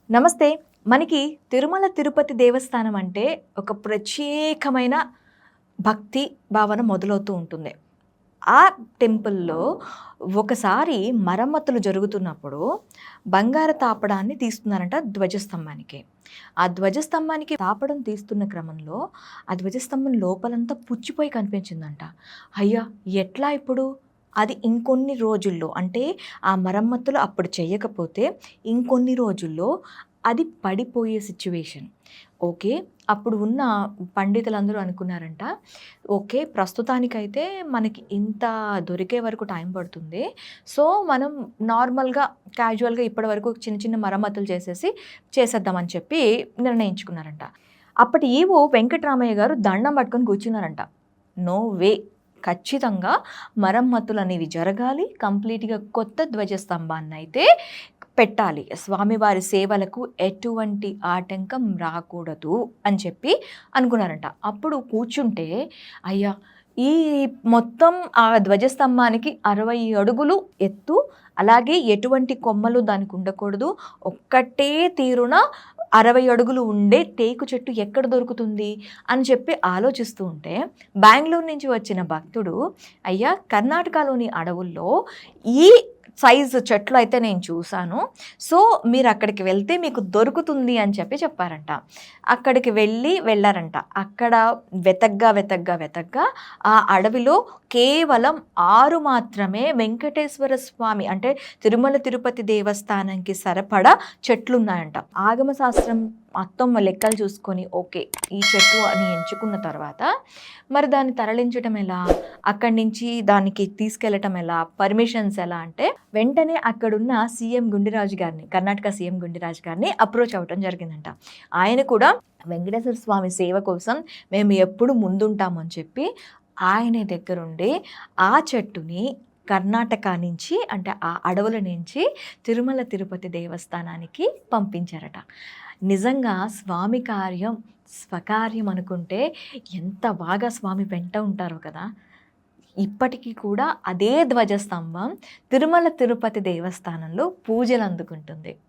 నమస్తే. మనకి తిరుమల తిరుపతి దేవస్థానం అంటే ఒక ప్రత్యేకమైన భక్తి భావన మొదలవుతూ ఉంటుంది. ఆ టెంపుల్‌లో ఒకసారి మరమ్మతులు జరుగుతున్నప్పుడు బంగారు తాపడాన్ని తీస్తున్నారంట ధ్వజస్తంభానికి. ఆ ధ్వజస్తంభానికి తాపడం తీస్తున్న క్రమంలో ఆ ధ్వజస్తంభం లోపలంతా పుచ్చిపోయి కనిపించిందంట. అయ్యా! ఎట్లా ఇప్పుడు? అది ఇంకొన్ని రోజుల్లో అంటే ఆ మరమ్మతులు అప్పుడు చేయకపోతే ఇంకొన్ని రోజుల్లో అది పడిపోయే సిట్యుయేషన్. ఓకే. అప్పుడు ఉన్న పండితులందరూ అనుకున్నారంట, ఓకే. ప్రస్తుతానికైతే మనకి ఇంత దొరికే వరకు టైం పడుతుంది. సో, మనం నార్మల్‌గా, క్యాజువల్‌గా ఇప్పటి వరకు చిన్న చిన్న మరమ్మతులు చేసేద్దామని చెప్పి నిర్ణయించుకున్నారంట. అప్పటి ఈవో వెంకటరామయ్య గారు దండం పట్టుకొని కూర్చున్నారంట. No way! ఖచ్చితంగా మరమ్మతులనేవి జరగాలి. కంప్లీట్‌గా కొత్త ధ్వజస్తంభాన్నయితే పెట్టాలి. స్వామివారి సేవలకు ఎటువంటి ఆటంకం రాకూడదు అని చెప్పి అనుకున్నారంట. అప్పుడు కూర్చుంటే అయ్యా! ఈ మొత్తం ఆ ధ్వజస్తంభానికి 60 అడుగులు ఎత్తు, అలాగే ఎటువంటి కొమ్మలు దానికి ఉండకూడదు. ఒక్కటే తీరున 60 అడుగులు ఉండే టేకు చెట్టు ఎక్కడ దొరుకుతుంది అని చెప్పి ఆలోచిస్తూ ఉంటే, బెంగుళూరు నుంచి వచ్చిన భక్తుడు, అయ్యా! కర్ణాటకలోని అడవుల్లో ఈ సైజు చెట్లు అయితే నేను చూసాను. సో, మీరక్కడికి వెళ్తే మీకు దొరుకుతుంది అని చెప్పారంట. అక్కడికి వెళ్లారంట. అక్కడ వెతగ్గా ఆ అడవిలో కేవలం 6 మాత్రమే వెంకటేశ్వర స్వామి అంటే తిరుమల తిరుపతి దేవస్థానంకి సరిపడా చెట్లున్నాయంట. ఆగమ శాస్త్రం మొత్తం లెక్కలు చూసుకొని ఓకే. ఈ చెట్టు అని ఎంచుకున్న తర్వాత మరి దాన్ని తరలించటం ఎలా? అక్కడి నుంచి దానికి తీసుకెళ్లటం ఎలా? పర్మిషన్స్ ఎలా అంటే వెంటనే అక్కడున్న సీఎం గుండిరాజు గారిని, కర్ణాటక సీఎం గుండిరాజు గారిని అప్రోచ్ అవ్వటం జరిగిందంట. ఆయన కూడా వెంకటేశ్వర స్వామి సేవ కోసం మేము ఎప్పుడు ముందుంటామని చెప్పి ఆయన దగ్గరుండి ఆ చెట్టుని కర్ణాటక నుంచి అంటే ఆ అడవుల నుంచి తిరుమల తిరుపతి దేవస్థానానికి పంపించారట. నిజంగా స్వామి కార్యం స్వకార్యం అనుకుంటే ఎంత బాగా స్వామి వెంట ఉంటారో కదా! ఇప్పటికీ కూడా అదే ధ్వజస్తంభం తిరుమల తిరుపతి దేవస్థానంలో పూజలు అందుకుంటుంది.